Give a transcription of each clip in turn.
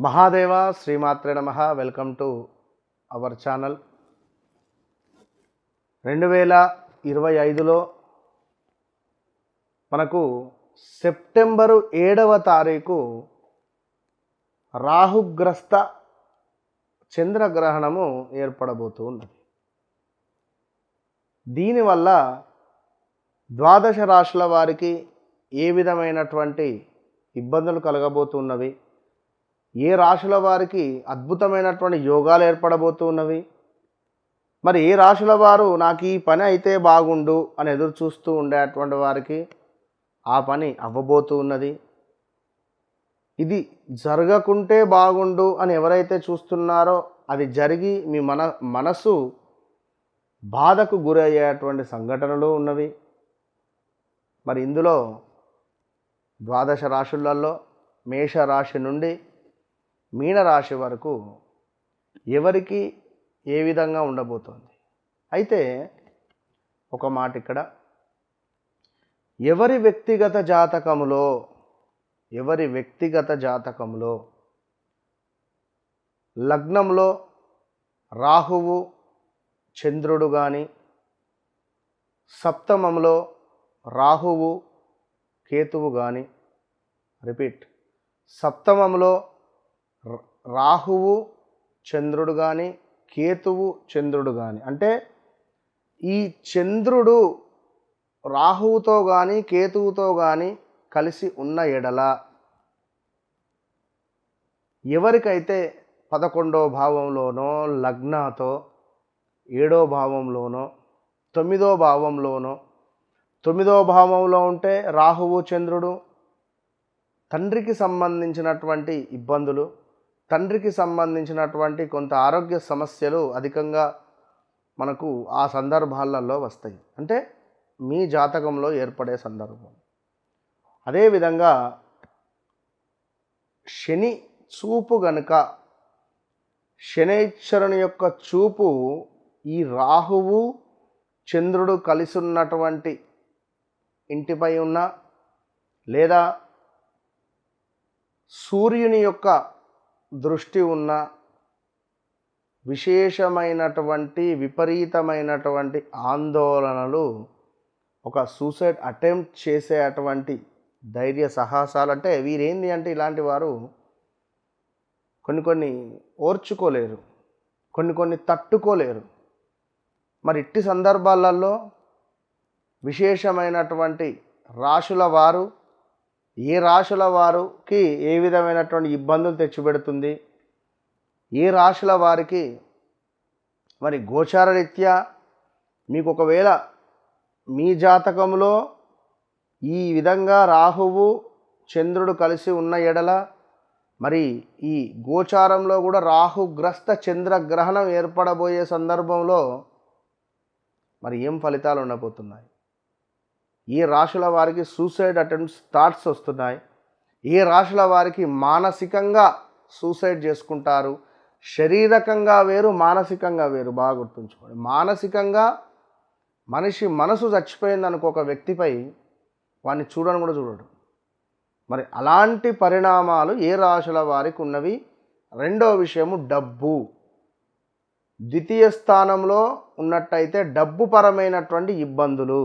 మహాదేవ శ్రీమాత్రే నమః. Welcome to our channel. 2025లో మనకు సెప్టెంబరు 7వ తారీఖు రాహుగ్రస్త చంద్రగ్రహణము ఏర్పడబోతుంది. దీనివల్ల ద్వాదశ రాశుల వారికి ఏ విధమైనటువంటి ఇబ్బందులు కలగబోతున్నవి, ఏ రాశుల వారికి అద్భుతమైనటువంటి యోగాలు ఏర్పడబోతున్నవి, మరి ఏ రాశుల వారు నాకు ఈ పని అయితే బాగుండు అని ఎదురు చూస్తూ ఉండేటువంటి వారికి ఆ పని అవ్వబోతూ ఉన్నది. ఇది జరగకుంటే బాగుండు అని ఎవరైతే చూస్తున్నారో అది జరిగి మీ మనసు బాధకు గురయ్యేటువంటి సంఘటనలు ఉన్నవి. మరి ఇందులో ద్వాదశ రాశులలో మేషరాశి నుండి మీనరాశి వరకు ఎవరికి ఏ విధంగా ఉండబోతోంది. అయితే ఒక మాట ఇక్కడ, ఎవరి వ్యక్తిగత జాతకములో లగ్నంలో రాహువు చంద్రుడు కానీ, సప్తమంలో రాహువు కేతువు కానీ, సప్తమంలో రాహువు చంద్రుడు కానీ, కేతువు చంద్రుడు కానీ, అంటే ఈ చంద్రుడు రాహువుతో కానీ కేతువుతో కానీ కలిసి ఉన్న ఎడల ఎవరికైతే 11వ భావంలోనో లగ్నాతో 7వ భావంలోనో 9వ భావంలోనో, 9వ భావంలో ఉంటే రాహువు చంద్రుడు తండ్రికి సంబంధించినటువంటి ఇబ్బందులు, తండ్రికి సంబంధించినటువంటి కొంత ఆరోగ్య సమస్యలు అధికంగా మనకు ఆ సందర్భాలలో వస్తాయి. అంటే మీ జాతకంలో ఏర్పడే సందర్భం. అదేవిధంగా శని చూపు గనుక, శనైశ్వరుని యొక్క చూపు ఈ రాహువు చంద్రుడు కలిసి ఉన్నటువంటి ఇంటిపై ఉన్న, లేదా సూర్యుని యొక్క దృష్టి ఉన్న, విపరీతమైనటువంటి ఆందోళనలు, ఒక సూసైడ్ అటెంప్ట్ చేసేటువంటి ధైర్య సాహసాలు, అంటే వీరేంది అంటే ఇలాంటి వారు కొన్ని ఓర్చుకోలేరు, కొన్ని తట్టుకోలేరు. మరి ఇట్టి సందర్భాలలో విశేషమైనటువంటి రాశుల వారు, ఏ రాశుల వారికి ఏ విధమైనటువంటి ఇబ్బందులు తెచ్చిపెడుతుంది, ఏ రాశుల వారికి మరి గోచార రీత్యా మీకు ఒకవేళ మీ జాతకంలో ఈ విధంగా రాహువు చంద్రుడు కలిసి ఉన్న ఎడల, మరి ఈ గోచారంలో కూడా రాహుగ్రస్త చంద్రగ్రహణం ఏర్పడబోయే సందర్భంలో మరి ఏం ఫలితాలు ఉండబోతున్నాయి, ఏ రాశుల వారికి సూసైడ్ అటెంప్ట్స్ థాట్స్ వస్తున్నాయి, ఏ రాశుల వారికి మానసికంగా సూసైడ్ చేసుకుంటారు. శారీరకంగా వేరు, మానసికంగా వేరు. బాగా గుర్తుంచుకోండి. మానసికంగా మనిషి మనసు చచ్చిపోయింది అనుకో, ఒక వ్యక్తిపై వాడిని చూడని కూడా చూడడు. మరి అలాంటి పరిణామాలు ఏ రాశుల వారికి ఉన్నవి. రెండో విషయము డబ్బు. ద్వితీయ స్థానంలో ఉన్నట్టయితే డబ్బు పరమైనటువంటి ఇబ్బందులు,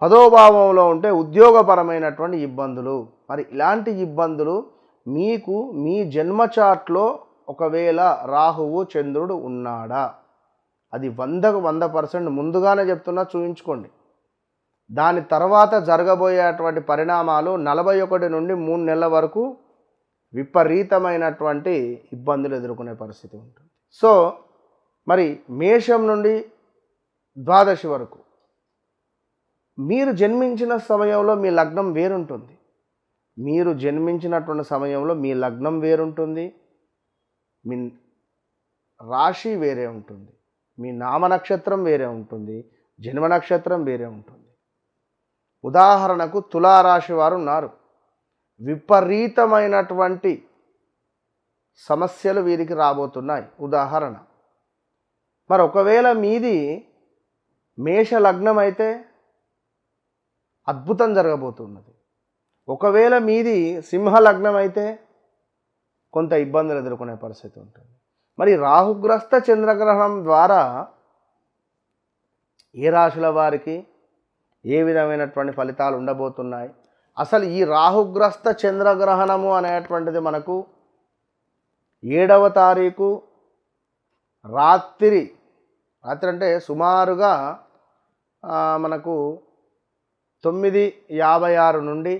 10వ భావంలో ఉంటే ఉద్యోగపరమైనటువంటి ఇబ్బందులు. మరి ఇలాంటి ఇబ్బందులు మీకు మీ జన్మ చార్ట్లో ఒకవేళ రాహువు చంద్రుడు ఉన్నాడా, అది 100కు 100% ముందుగానే చెప్తున్నా, చూయించుకోండి. దాని తర్వాత జరగబోయేటువంటి పరిణామాలు 41 నుండి 3 నెలల వరకు విపరీతమైనటువంటి ఇబ్బందులు ఎదుర్కొనే పరిస్థితి ఉంటుంది. సో మరి మేషం నుండి ద్వాదశి వరకు మీరు జన్మించిన సమయంలో మీ లగ్నం వేరుంటుంది. మీరు జన్మించినటువంటి సమయంలో మీ లగ్నం వేరుంటుంది, మీ రాశి వేరే ఉంటుంది, మీ నామ నక్షత్రం వేరే ఉంటుంది, జన్మ నక్షత్రం వేరే ఉంటుంది. ఉదాహరణకు తులారాశి వారు ఉన్నారు. విపరీతమైనటువంటి సమస్యలు వీరికి రాబోతున్నాయి. ఉదాహరణ, మరి ఒకవేళ మీది మేష లగ్నం అయితే అద్భుతం జరగబోతున్నది. ఒకవేళ మీది సింహ లగ్నం అయితే కొంత ఇబ్బందులు ఎదుర్కొనే పరిస్థితి ఉంటుంది. మరి రాహుగ్రస్త చంద్రగ్రహణం ద్వారా ఏ రాశుల వారికి ఏ విధమైనటువంటి ఫలితాలు ఉండబోతున్నాయి? అసలు ఈ రాహుగ్రస్త చంద్రగ్రహణము అనేటువంటిది మనకు 7వ తారీఖు రాత్రి అంటే సుమారుగా మనకు 9:56 నుండి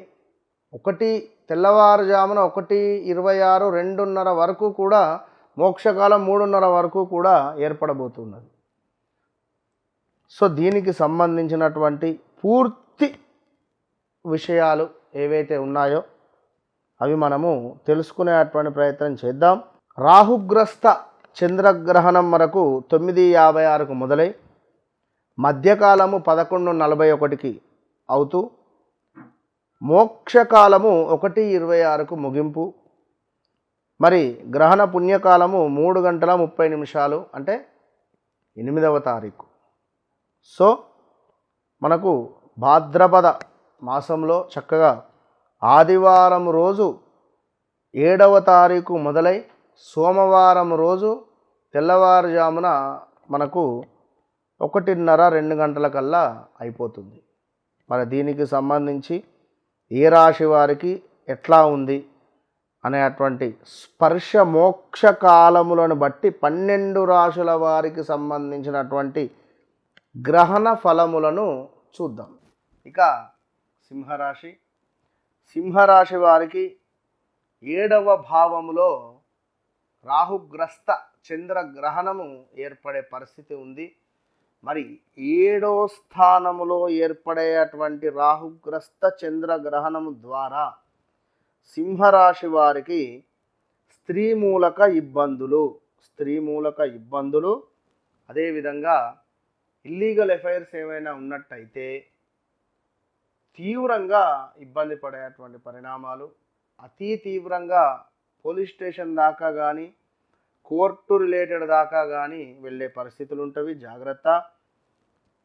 తెల్లవారుజామున 1:26 2:30 వరకు కూడా మోక్షకాలం 3:30 వరకు కూడా ఏర్పడబోతున్నది. సో దీనికి సంబంధించినటువంటి పూర్తి విషయాలు ఏవైతే ఉన్నాయో అవి మనము తెలుసుకునేటువంటి ప్రయత్నం చేద్దాం. రాహుగ్రస్త చంద్రగ్రహణం మనకు 9:56కు మొదలై మధ్యకాలము 11:41కి అవుతూ మోక్షకాలము 1:26కు ముగింపు. మరి గ్రహణ పుణ్యకాలము 3:30 అంటే 8వ తారీఖు. సో మనకు భాద్రపద మాసంలో చక్కగా ఆదివారం రోజు 7వ తారీఖు మొదలై సోమవారం రోజు తెల్లవారుజామున మనకు 1:30 2 అయిపోతుంది. మరి దీనికి సంబంధించి ఏ రాశి వారికి ఎట్లా ఉంది అనేటువంటి స్పర్శ మోక్ష కాలములను బట్టి 12 రాశుల వారికి సంబంధించినటువంటి గ్రహణ ఫలములను చూద్దాం. ఇక సింహరాశి వారికి 7వ భావములో రాహుగ్రస్త చంద్రగ్రహణము ఏర్పడే పరిస్థితి ఉంది. మరి 7వ స్థానములో ఏర్పడేటువంటి రాహుగ్రస్త చంద్రగ్రహణము ద్వారా సింహరాశి వారికి స్త్రీ మూలక ఇబ్బందులు అదేవిధంగా ఇల్లీగల్ అఫైర్స్ ఏమైనా ఉన్నట్టయితే తీవ్రంగా ఇబ్బంది పడేటువంటి పరిణామాలు, అతి తీవ్రంగా పోలీస్ స్టేషన్ దాకా కానీ కోర్టు రిలేటెడ్ దాకా కానీ వెళ్ళే పరిస్థితులు ఉంటవి. జాగ్రత్త.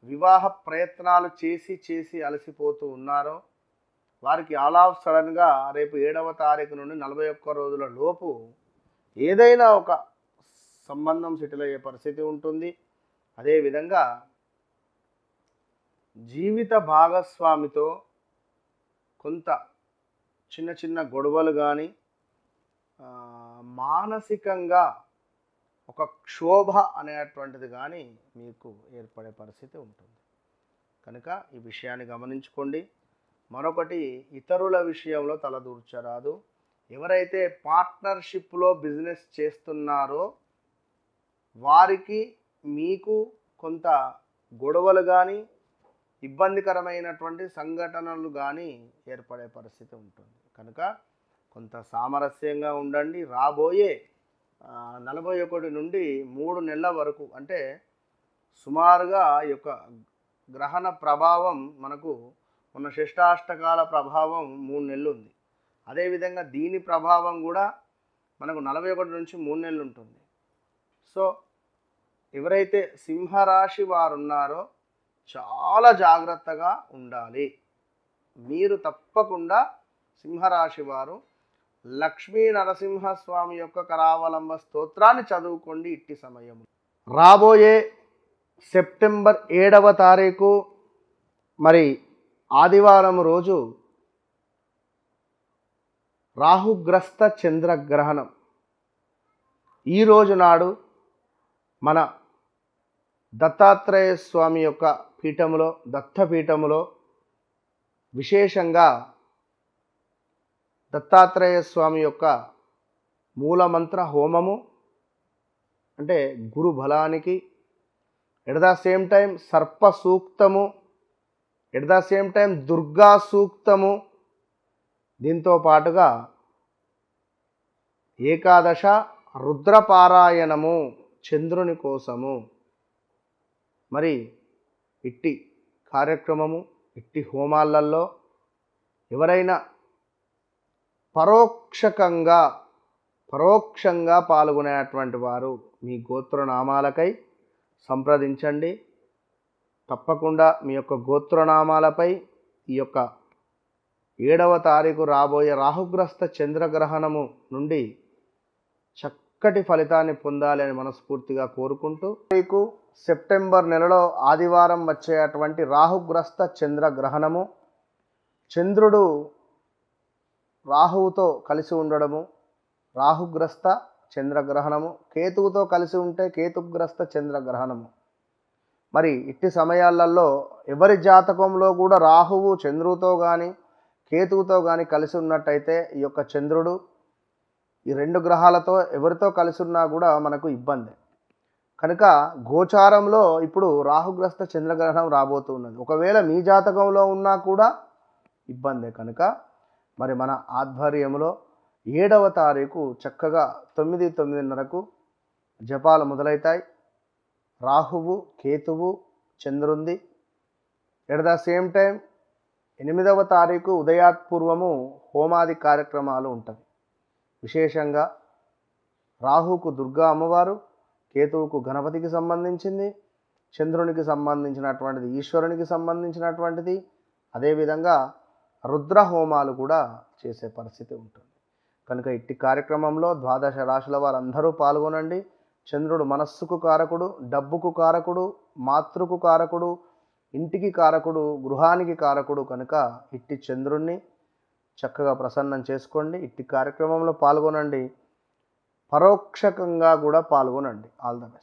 వివాహ ప్రయత్నాలు చేసి అలసిపోతూ ఉన్నారో వారికి ఆల్ ఆఫ్ సడన్గా రేపు 7వ తారీఖు నుండి 41 రోజుల లోపు ఏదైనా ఒక సంబంధం సెటిల్ అయ్యే పరిస్థితి ఉంటుంది. అదేవిధంగా జీవిత భాగస్వామితో కొంత చిన్న గొడవలు కానీ మానసికంగా ఒక క్షోభ అనేటువంటిది కానీ మీకు ఏర్పడే పరిస్థితి ఉంటుంది. కనుక ఈ విషయాన్ని గమనించుకోండి. మరొకటి, ఇతరుల విషయంలో తలదూర్చరాదు. ఎవరైతే పార్ట్నర్షిప్లో బిజినెస్ చేస్తున్నారో వారికి మీకు కొంత గొడవలు కానీ ఇబ్బందికరమైనటువంటి సంఘటనలు కానీ ఏర్పడే పరిస్థితి ఉంటుంది. కనుక కొంత సామరస్యంగా ఉండండి. రాబోయే 41 నుండి 3 నెలల వరకు అంటే సుమారుగా ఈ యొక్క గ్రహణ ప్రభావం మనకు ఉన్న షష్టాష్టకాల ప్రభావం 3 నెలలు ఉంది. అదేవిధంగా దీని ప్రభావం కూడా మనకు 41 నుంచి 3 నెలలు ఉంటుంది. సో ఎవరైతే సింహరాశి వారు ఉన్నారో చాలా జాగ్రత్తగా ఉండాలి. మీరు తప్పకుండా సింహరాశి వారు లక్ష్మీ నరసింహస్వామి యొక్క కరావలంబ స్తోత్రాన్ని చదువుకోండి. ఇట్టి సమయము రాబోయే సెప్టెంబర్ 7వ తారీఖు మరి ఆదివారం రోజు రాహుగ్రస్త చంద్రగ్రహణం. ఈరోజు నాడు మన దత్తాత్రేయ స్వామి యొక్క పీఠములో దత్తపీఠములో విశేషంగా దత్తాత్రేయ స్వామి యొక్క మూలమంత్ర హోమము అంటే గురు బలానికి, ఎట్ ద సేమ్ టైం సర్ప సూక్తము, at the same time Durga సూక్తము, దీంతో పాటుగా ఏకాదశ రుద్రపారాయణము చంద్రుని కోసము. మరి ఇట్టి కార్యక్రమము, ఇట్టి హోమాలలో ఎవరైనా పరోక్షంగా పాల్గొనేటువంటి వారు మీ గోత్రనామాలకై సంప్రదించండి. తప్పకుండా మీ యొక్క గోత్రనామాలపై ఈ యొక్క 7వ తారీఖు రాబోయే రాహుగ్రస్త చంద్రగ్రహణము నుండి చక్కటి ఫలితాన్ని పొందాలి అని మనస్ఫూర్తిగా కోరుకుంటూ, మీకు సెప్టెంబర్ నెలలో ఆదివారం వచ్చేటువంటి రాహుగ్రస్త చంద్రగ్రహణము, చంద్రుడు రాహువుతో కలిసి ఉండడము, రాహుగ్రస్త చంద్రగ్రహణము, కేతువుతో కలిసి ఉంటే కేతుగ్రస్త చంద్రగ్రహణము. మరి ఇట్టి సమయాలలో ఎవరి జాతకంలో కూడా రాహువు చంద్రుడితో కానీ కేతువుతో కానీ కలిసి ఉన్నట్టయితే ఈ యొక్క చంద్రుడు ఈ రెండు గ్రహాలతో ఎవరితో కలిసి ఉన్నా కూడా మనకు ఇబ్బంది. కనుక గోచారంలో ఇప్పుడు రాహుగ్రస్త చంద్రగ్రహణం రాబోతున్నది. ఒకవేళ మీ జాతకంలో ఉన్నా కూడా ఇబ్బందే. కనుక మరి మన ఆధ్వర్యంలో 7వ తారీఖు చక్కగా 9:30కు జపాలు మొదలవుతాయి. రాహువు కేతువు చంద్రుంది. ఎట్ ద సేమ్ టైం 8వ తారీఖు ఉదయాత్పూర్వము హోమాది కార్యక్రమాలు ఉంటాయి. విశేషంగా రాహువుకు దుర్గా అమ్మవారు, కేతువుకు గణపతికి సంబంధించింది, చంద్రునికి సంబంధించినటువంటిది ఈశ్వరునికి సంబంధించినటువంటిది, అదేవిధంగా రుద్ర హోమాలు కూడా చేసే పరిస్థితి ఉంటుంది. కనుక ఇట్టి కార్యక్రమంలో 12 రాశుల వారందరూ పాల్గొనండి. చంద్రుడు మనస్సుకు కారకుడు, డబ్బుకు కారకుడు, మాతృకు కారకుడు, ఇంటికి కారకుడు, గృహానికి కారకుడు. కనుక ఇట్టి చంద్రుణ్ణి చక్కగా ప్రసన్నం చేసుకోండి. ఇట్టి కార్యక్రమంలో పాల్గొనండి, పరోక్షకంగా కూడా పాల్గొనండి. All the best.